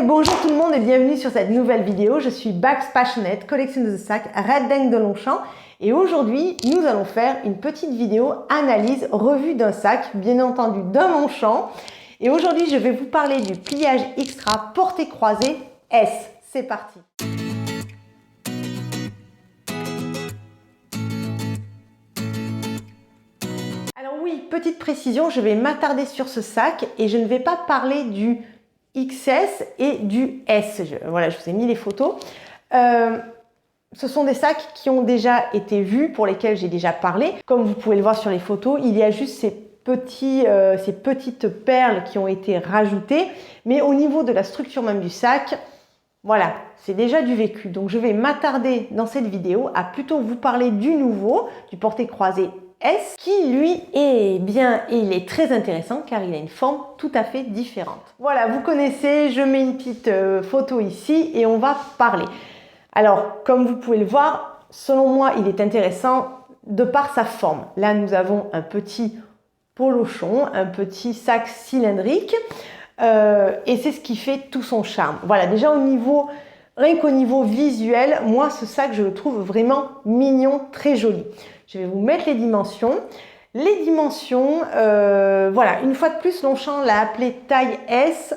Bonjour tout le monde et bienvenue sur cette nouvelle vidéo. Je suis Bags Passionate, collectionneuse de sacs Red Dingue de Longchamp et aujourd'hui nous allons faire une petite vidéo analyse revue d'un sac, bien entendu d'un Longchamp. Et aujourd'hui je vais vous parler du pliage Xtra portée croisée S. C'est parti. Alors oui, petite précision, je vais m'attarder sur ce sac et je ne vais pas parler du XS et du S. Voilà, je vous ai mis les photos. Ce sont des sacs qui ont déjà été vus, pour lesquels j'ai déjà parlé. Comme vous pouvez le voir sur les photos, il y a juste ces petites perles qui ont été rajoutées. Mais au niveau de la structure même du sac, voilà, c'est déjà du vécu. Donc je vais m'attarder dans cette vidéo à plutôt vous parler du nouveau, du portée croisée S, qui lui est bien et il est très intéressant car il a une forme tout à fait différente. Voilà, vous connaissez, je mets une petite photo ici et on va parler. Alors, comme vous pouvez le voir, selon moi, il est intéressant de par sa forme. Là, nous avons un petit polochon, un petit sac cylindrique et c'est ce qui fait tout son charme. Voilà, déjà rien qu'au niveau visuel, moi, ce sac, je le trouve vraiment mignon, très joli. Je vais vous mettre les dimensions. Les dimensions, voilà, une fois de plus, Longchamp l'a appelé taille S,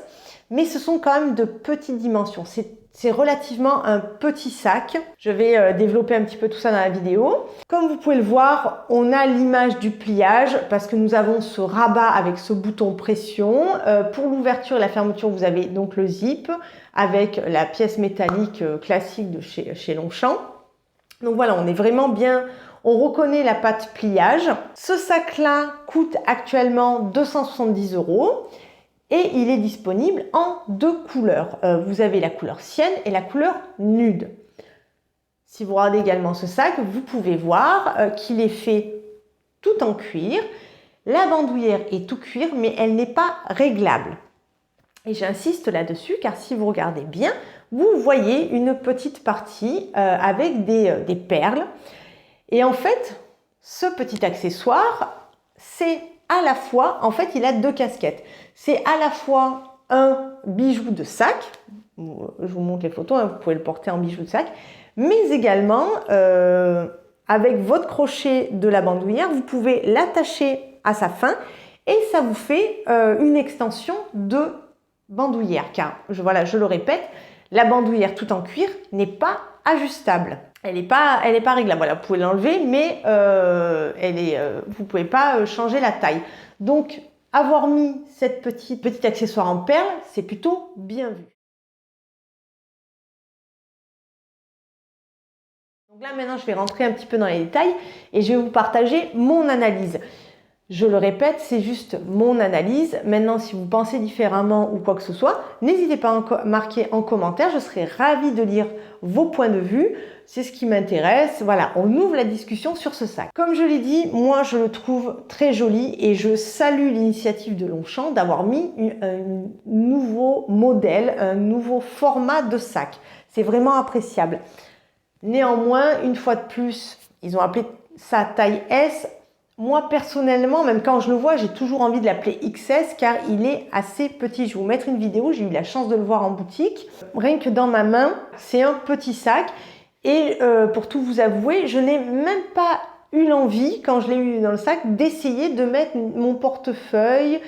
mais ce sont quand même de petites dimensions. C'est relativement un petit sac. Je vais développer un petit peu tout ça dans la vidéo. Comme vous pouvez le voir, on a l'image du pliage parce que nous avons ce rabat avec ce bouton pression. Pour l'ouverture et la fermeture, vous avez donc le zip avec la pièce métallique classique de chez Longchamp. Donc voilà, on est vraiment bien... On reconnaît la patte pliage. Ce sac-là coûte actuellement 270 € et il est disponible en deux couleurs. Vous avez la couleur sienne et la couleur nude. Si vous regardez également ce sac, vous pouvez voir qu'il est fait tout en cuir. La bandoulière est tout cuir, mais elle n'est pas réglable. Et j'insiste là-dessus car si vous regardez bien, vous voyez une petite partie avec des perles. Et en fait, ce petit accessoire, c'est à la fois, en fait, il a deux casquettes. C'est à la fois un bijou de sac, je vous montre les photos, hein, vous pouvez le porter en bijou de sac, mais également, avec votre crochet de la bandoulière, vous pouvez l'attacher à sa fin et ça vous fait une extension de bandoulière. Car, voilà, je le répète, la bandoulière tout en cuir n'est pas ajustable. Elle n'est pas réglable. Voilà, vous pouvez l'enlever, mais vous ne pouvez pas changer la taille. Donc, avoir mis cette petit accessoire en perles, c'est plutôt bien vu. Donc là, maintenant, je vais rentrer un petit peu dans les détails et je vais vous partager mon analyse. Je le répète, c'est juste mon analyse. Maintenant, si vous pensez différemment ou quoi que ce soit, n'hésitez pas à marquer en commentaire. Je serai ravie de lire vos points de vue. C'est ce qui m'intéresse. Voilà, on ouvre la discussion sur ce sac. Comme je l'ai dit, moi, je le trouve très joli et je salue l'initiative de Longchamp d'avoir mis un nouveau modèle, un nouveau format de sac. C'est vraiment appréciable. Néanmoins, une fois de plus, ils ont appelé ça taille S. Moi, personnellement, même quand je le vois, j'ai toujours envie de l'appeler XS car il est assez petit. Je vais vous mettre une vidéo, j'ai eu la chance de le voir en boutique. Rien que dans ma main, c'est un petit sac. Et pour tout vous avouer, je n'ai même pas eu l'envie, quand je l'ai eu dans le sac, d'essayer de mettre mon portefeuille.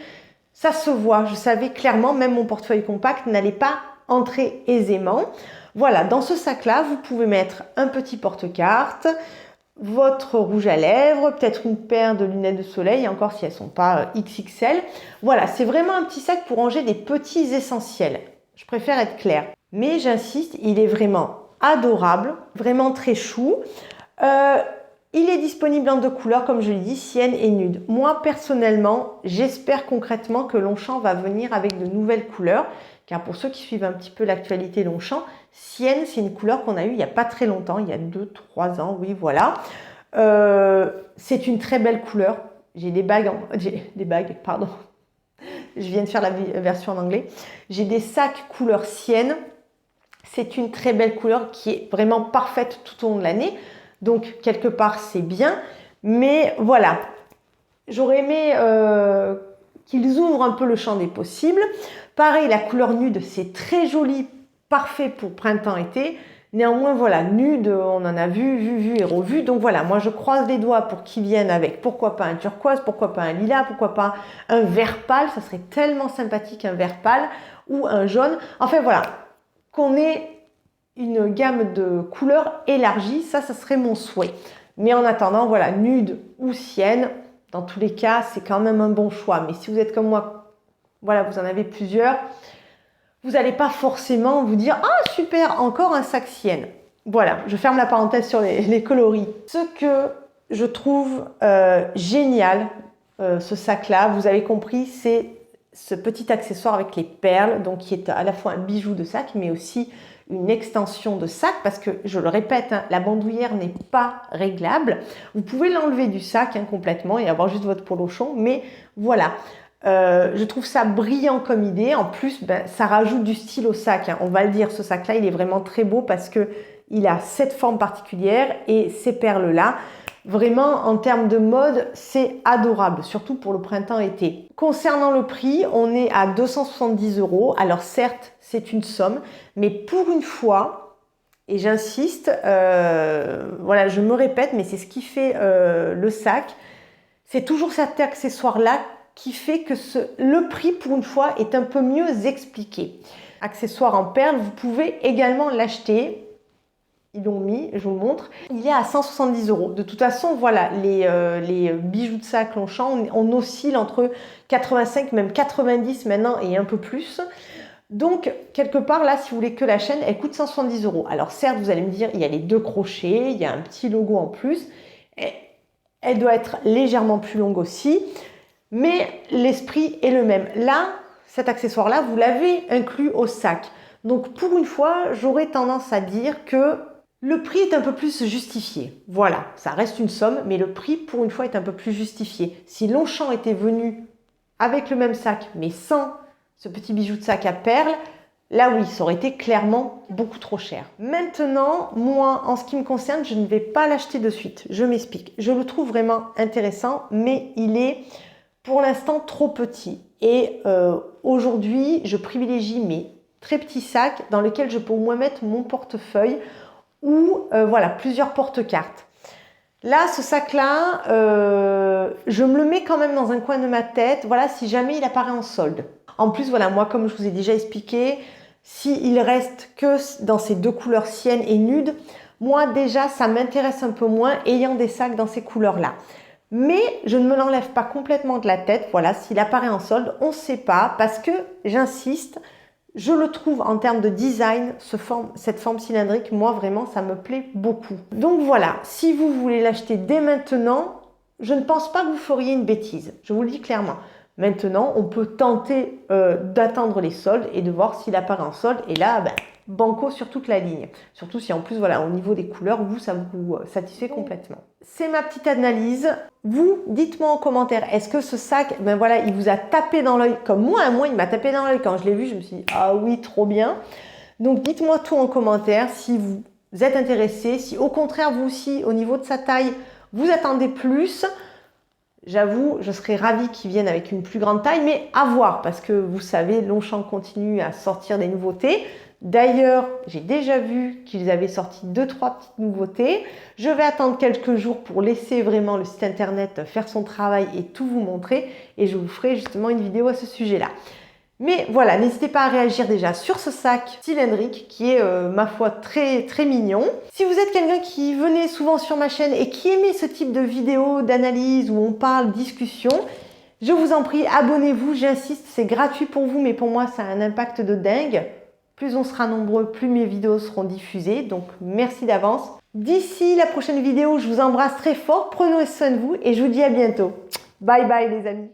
Ça se voit, je savais clairement, même mon portefeuille compact n'allait pas entrer aisément. Voilà, dans ce sac-là, vous pouvez mettre un petit porte-carte, votre rouge à lèvres, peut-être une paire de lunettes de soleil, encore si elles ne sont pas XXL. Voilà, c'est vraiment un petit sac pour ranger des petits essentiels. Je préfère être claire. Mais j'insiste, il est vraiment adorable, vraiment très chou. Il est disponible en deux couleurs, comme je l'ai dit, sienne et nude. Moi, personnellement, j'espère concrètement que Longchamp va venir avec de nouvelles couleurs. Car pour ceux qui suivent un petit peu l'actualité Longchamp, sienne, c'est une couleur qu'on a eue il n'y a pas très longtemps, il y a 2-3 ans, oui, voilà. C'est une très belle couleur. J'ai des bagues, pardon. Je viens de faire la version en anglais. J'ai des sacs couleur sienne. C'est une très belle couleur qui est vraiment parfaite tout au long de l'année. Donc, quelque part, c'est bien. Mais voilà, j'aurais aimé qu'ils ouvrent un peu le champ des possibles. Pareil, la couleur nude, c'est très joli, parfait pour printemps-été. Néanmoins, voilà, nude, on en a vu et revu. Donc voilà, moi je croise les doigts pour qu'ils viennent avec, pourquoi pas un turquoise, pourquoi pas un lilas, pourquoi pas un vert pâle. Ça serait tellement sympathique, un vert pâle ou un jaune. Enfin voilà, qu'on ait une gamme de couleurs élargie, ça serait mon souhait. Mais en attendant, voilà, nude ou sienne, dans tous les cas, c'est quand même un bon choix. Mais si vous êtes comme moi, voilà, vous en avez plusieurs, vous n'allez pas forcément vous dire « Ah, super, encore un sac sienne ». Voilà, je ferme la parenthèse sur les coloris. Ce que je trouve génial, ce sac-là, vous avez compris, c'est ce petit accessoire avec les perles, donc qui est à la fois un bijou de sac, mais aussi une extension de sac, parce que, je le répète, hein, la bandoulière n'est pas réglable. Vous pouvez l'enlever du sac hein, complètement et avoir juste votre polochon, mais voilà. Je trouve ça brillant comme idée. En plus, ben, ça rajoute du style au sac. Hein. On va le dire, ce sac-là, il est vraiment très beau parce que il a cette forme particulière et ces perles-là. Vraiment, en termes de mode, c'est adorable, surtout pour le printemps-été. Concernant le prix, on est à 270 €. Alors certes, c'est une somme, mais pour une fois, et j'insiste, voilà, je me répète, mais c'est ce qui fait le sac, c'est toujours cet accessoire-là qui fait que le prix, pour une fois, est un peu mieux expliqué. Accessoire en perles, vous pouvez également l'acheter. Ils l'ont mis, je vous le montre. Il est à 170 €. De toute façon, voilà, les bijoux de sac Longchamp, on oscille entre 85, même 90 maintenant et un peu plus. Donc, quelque part, là, si vous voulez que la chaîne, elle coûte 170 €. Alors, certes, vous allez me dire, il y a les 2 crochets, il y a un petit logo en plus. Elle doit être légèrement plus longue aussi. Mais l'esprit est le même. Là, cet accessoire-là, vous l'avez inclus au sac. Donc, pour une fois, j'aurais tendance à dire que le prix est un peu plus justifié. Voilà, ça reste une somme, mais le prix, pour une fois, est un peu plus justifié. Si Longchamp était venu avec le même sac, mais sans ce petit bijou de sac à perles, là oui, ça aurait été clairement beaucoup trop cher. Maintenant, moi, en ce qui me concerne, je ne vais pas l'acheter de suite. Je m'explique. Je le trouve vraiment intéressant, mais il est pour l'instant trop petit. Et aujourd'hui, je privilégie mes très petits sacs dans lesquels je peux au moins mettre mon portefeuille ou voilà, plusieurs porte-cartes. Là, ce sac-là, je me le mets quand même dans un coin de ma tête, voilà, si jamais il apparaît en solde. En plus, voilà, moi, comme je vous ai déjà expliqué, s'il reste que dans ces deux couleurs sienne et nude, moi, déjà, ça m'intéresse un peu moins ayant des sacs dans ces couleurs-là. Mais je ne me l'enlève pas complètement de la tête, voilà, s'il apparaît en solde, on ne sait pas, parce que, j'insiste, je le trouve en termes de design, cette forme cylindrique, moi vraiment ça me plaît beaucoup. Donc voilà, si vous voulez l'acheter dès maintenant, je ne pense pas que vous feriez une bêtise, je vous le dis clairement. Maintenant, on peut tenter d'attendre les soldes et de voir s'il apparaît en solde. Et là, ben, banco sur toute la ligne. Surtout si en plus, voilà, au niveau des couleurs, vous, ça vous satisfait complètement. C'est ma petite analyse. Vous, dites-moi en commentaire, est-ce que ce sac, ben voilà, il vous a tapé dans l'œil comme moi, il m'a tapé dans l'œil quand je l'ai vu, je me suis dit, ah oui, trop bien. Donc, dites-moi tout en commentaire si vous êtes intéressé, si au contraire, vous aussi, au niveau de sa taille, vous attendez plus. J'avoue, je serais ravie qu'ils viennent avec une plus grande taille, mais à voir, parce que vous savez, Longchamp continue à sortir des nouveautés. D'ailleurs, j'ai déjà vu qu'ils avaient sorti 2-3 petites nouveautés. Je vais attendre quelques jours pour laisser vraiment le site internet faire son travail et tout vous montrer. Et je vous ferai justement une vidéo à ce sujet-là. Mais voilà, n'hésitez pas à réagir déjà sur ce sac cylindrique qui est, ma foi, très très mignon. Si vous êtes quelqu'un qui venait souvent sur ma chaîne et qui aimait ce type de vidéo d'analyse où on parle discussion, je vous en prie, abonnez-vous, j'insiste, c'est gratuit pour vous, mais pour moi, ça a un impact de dingue. Plus on sera nombreux, plus mes vidéos seront diffusées, donc merci d'avance. D'ici la prochaine vidéo, je vous embrasse très fort, prenez soin de vous et je vous dis à bientôt. Bye bye les amis.